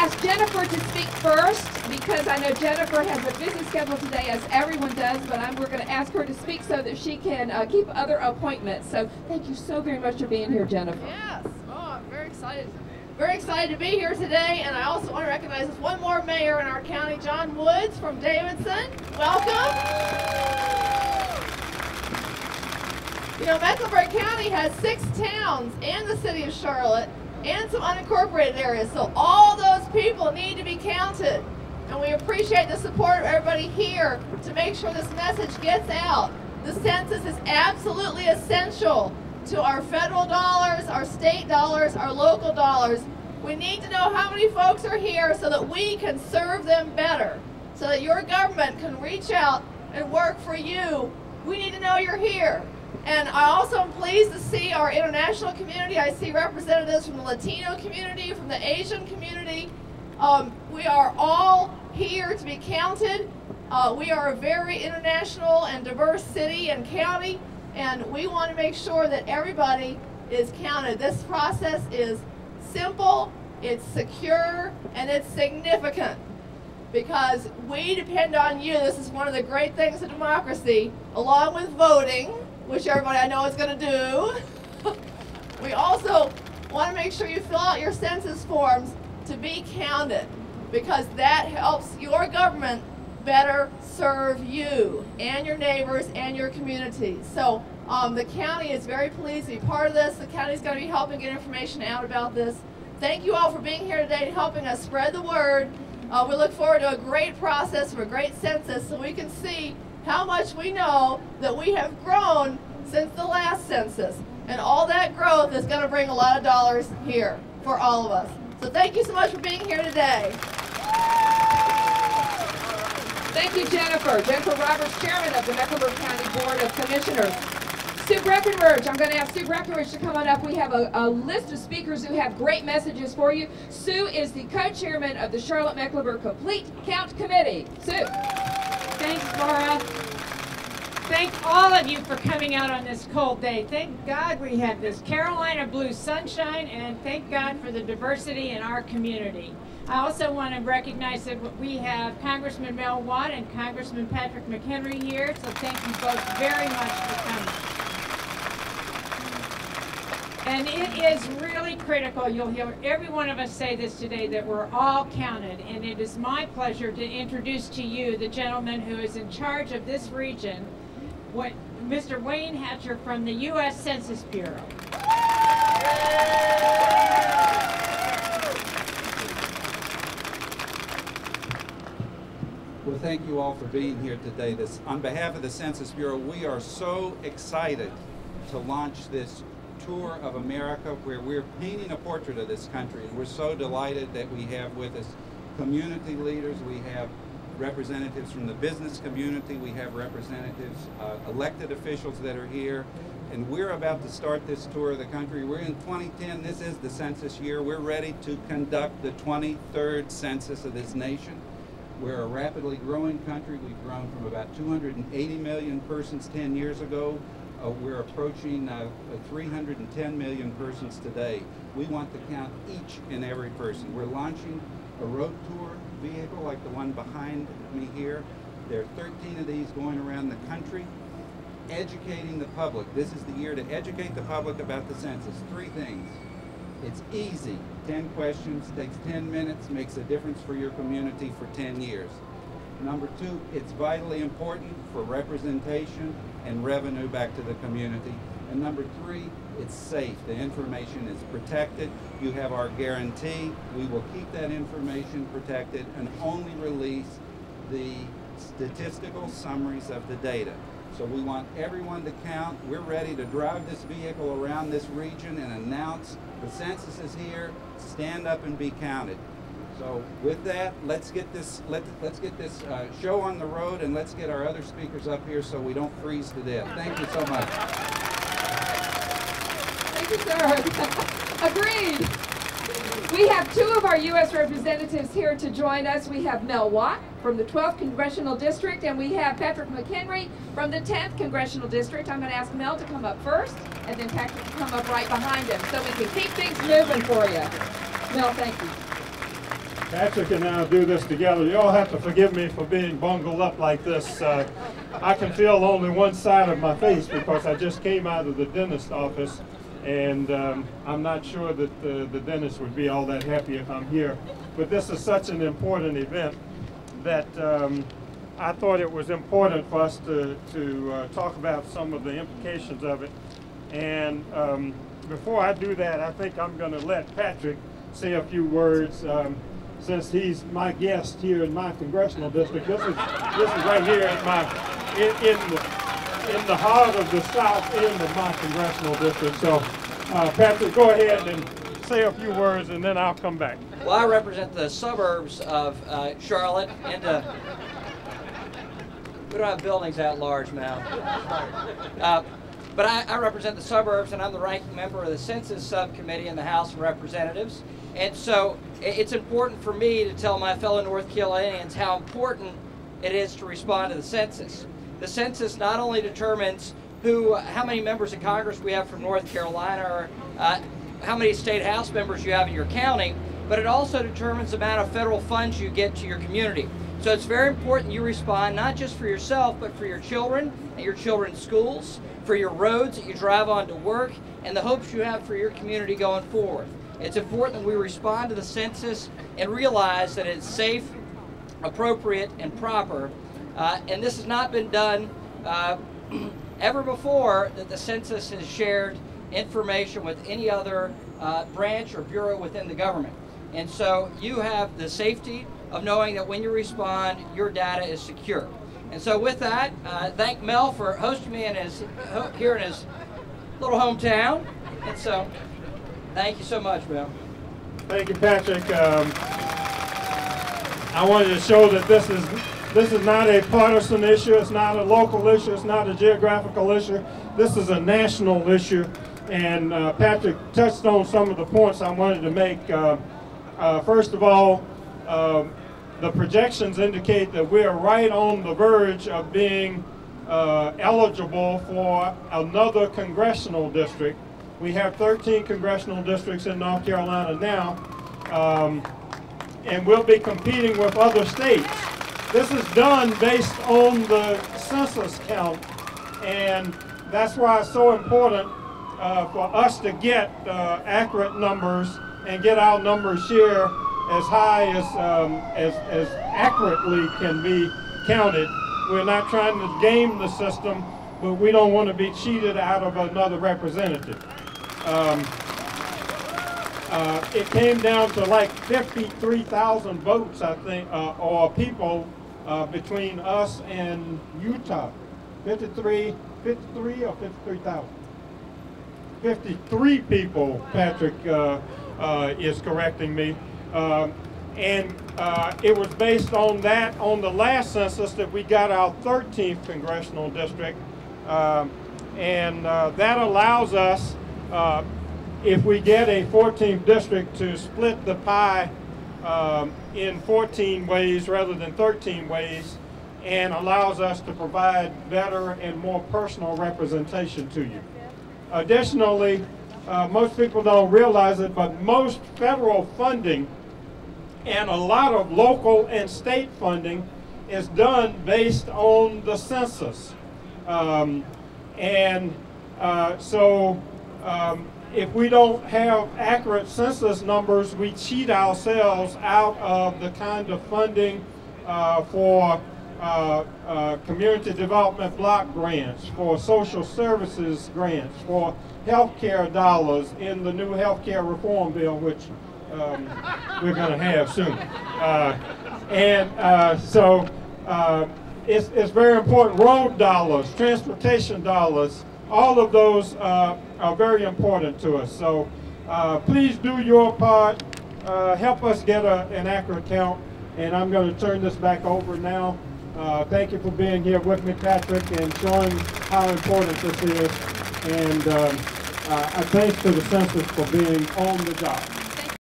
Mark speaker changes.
Speaker 1: ask Jennifer to speak first because I know Jennifer has a busy schedule today, as everyone does, but we're going to ask her to speak so that she can keep other appointments. So thank you so very much for being here, Jennifer.
Speaker 2: Yes. Oh, I'm very excited. Very excited to be here today, and I also want to recognize one more mayor in our county, John Woods from Davidson. Welcome. You know, Mecklenburg County has 6 towns and the city of Charlotte and some unincorporated areas, so all those people need to be counted. And we appreciate the support of everybody here to make sure this message gets out. The census is absolutely essential to our federal dollars, our state dollars, our local dollars. We need to know how many folks are here so that we can serve them better, so that your government can reach out and work for you. We need to know you're here. And I also am pleased to see our international community. I see representatives from the Latino community, from the Asian community. We are all here to be counted. We are a very international and diverse city and county, and we want to make sure that everybody is counted. This process is simple, it's secure, and it's significant because we depend on you. This is one of the great things of democracy, along with voting, which everybody I know is going to do. We also want to make sure you fill out your census forms to be counted, because that helps your government better serve you and your neighbors and your communities. So the county is very pleased to be part of this. The county is going to be helping get information out about this. Thank you all for being here today and helping us spread the word. We look forward to a great process, for a great census, so we can see how much we know that we have grown since the last census. And all that growth is going to bring a lot of dollars here for all of us. So thank you so much for being here today.
Speaker 1: Thank you, Jennifer. Jennifer Roberts, Chairman of the Mecklenburg County Board of Commissioners. Sue Breckenridge, I'm going to ask Sue Breckenridge to come on up. We have a list of speakers who have great messages for you. Sue is the co-chairman of the Charlotte-Mecklenburg Complete Count Committee. Sue.
Speaker 3: Thanks, Laura. Thank all of you for coming out on this cold day. Thank God we have this Carolina blue sunshine, and thank God for the diversity in our community. I also want to recognize that we have Congressman Mel Watt and Congressman Patrick McHenry here, so thank you both very much for coming. And it is really critical, you'll hear every one of us say this today, that we're all counted. And it is my pleasure to introduce to you the gentleman who is in charge of this region, Mr. Wayne Hatcher from the U.S. Census Bureau.
Speaker 4: Well, thank you all for being here today. On behalf of the Census Bureau, we are so excited to launch this tour of America where we're painting a portrait of this country. And we're so delighted that we have with us community leaders, we have representatives from the business community, we have representatives, elected officials that are here, and we're about to start this tour of the country. We're in 2010, this is the census year. We're ready to conduct the 23rd census of this nation. We're a rapidly growing country. We've grown from about 280 million persons 10 years ago. We're approaching 310 million persons today. We want to count each and every person. We're launching a road tour vehicle like the one behind me here. There are 13 of these going around the country, educating the public. This is the year to educate the public about the census. 3 things. It's easy. 10 questions, takes 10 minutes, makes a difference for your community for 10 years. Number 2, it's vitally important for representation and revenue back to the community. And number 3, it's safe. The information is protected. You have our guarantee. We will keep that information protected and only release the statistical summaries of the data. So we want everyone to count. We're ready to drive this vehicle around this region and announce the census is here. Stand up and be counted. So with that, let's get this show on the road, and let's get our other speakers up here so we don't freeze to death. Thank you so much.
Speaker 1: Thank you, sir. Agreed. We have 2 of our U.S. representatives here to join us. We have Mel Watt from the 12th Congressional District, and we have Patrick McHenry from the 10th Congressional District. I'm going to ask Mel to come up first, and then Patrick to come up right behind him so we can keep things moving for you. Mel, thank you.
Speaker 5: Patrick and I will do this together. You all have to forgive me for being bungled up like this. I can feel only one side of my face because I just came out of the dentist office, and I'm not sure that the dentist would be all that happy if I'm here. But this is such an important event that I thought it was important for us to talk about some of the implications of it. And before I do that, I think I'm going to let Patrick say a few words. Since he's my guest here in my congressional district, this is right here in the heart of the south end of my congressional district. So, Patrick, go ahead and say a few words, and then I'll come back.
Speaker 6: Well, I represent the suburbs of Charlotte, and we don't have buildings that large now. But I represent the suburbs, and I'm the ranking member of the Census Subcommittee in the House of Representatives. And so it's important for me to tell my fellow North Carolinians how important it is to respond to the census. The census not only determines how many members of Congress we have from North Carolina, or how many state house members you have in your county, but it also determines the amount of federal funds you get to your community. So it's very important you respond not just for yourself, but for your children and your children's schools, for your roads that you drive on to work, and the hopes you have for your community going forward. It's important that we respond to the census and realize that it's safe, appropriate, and proper. And this has not been done ever before, that the census has shared information with any other branch or bureau within the government. And so you have the safety of knowing that when you respond, your data is secure. And so with that, thank Mel for hosting me here in his little hometown. And so, thank you so much, Mel.
Speaker 5: Thank you, Patrick. I wanted to show that this is not a partisan issue. It's not a local issue. It's not a geographical issue. This is a national issue. And Patrick touched on some of the points I wanted to make. First of all, the projections indicate that we're right on the verge of being eligible for another congressional district. We have 13 congressional districts in North Carolina now, and we'll be competing with other states. This is done based on the census count, and that's why it's so important for us to get accurate numbers and get our numbers here as high as accurately can be counted. We're not trying to game the system, but we don't want to be cheated out of another representative. It came down to like 53,000 votes, I think, or people between us and Utah. 53 or 53,000? 53 people, Patrick is correcting me. And it was based on that, on the last census, that we got our 13th congressional district. And that allows us, if we get a 14th district, to split the pie in 14 ways rather than 13 ways, and allows us to provide better and more personal representation to you. Additionally, most people don't realize it, but most federal funding and a lot of local and state funding is done based on the census. If we don't have accurate census numbers, we cheat ourselves out of the kind of funding for community development block grants, for social services grants, for health care dollars in the new health care reform bill, which we're going to have soon. It's very important. Road dollars, transportation dollars, all of those are very important to us. So please do your part. Help us get an accurate count. And I'm going to turn this back over now. Thank you for being here with me, Patrick, and showing how important this is. And thanks to the Census for being on the job.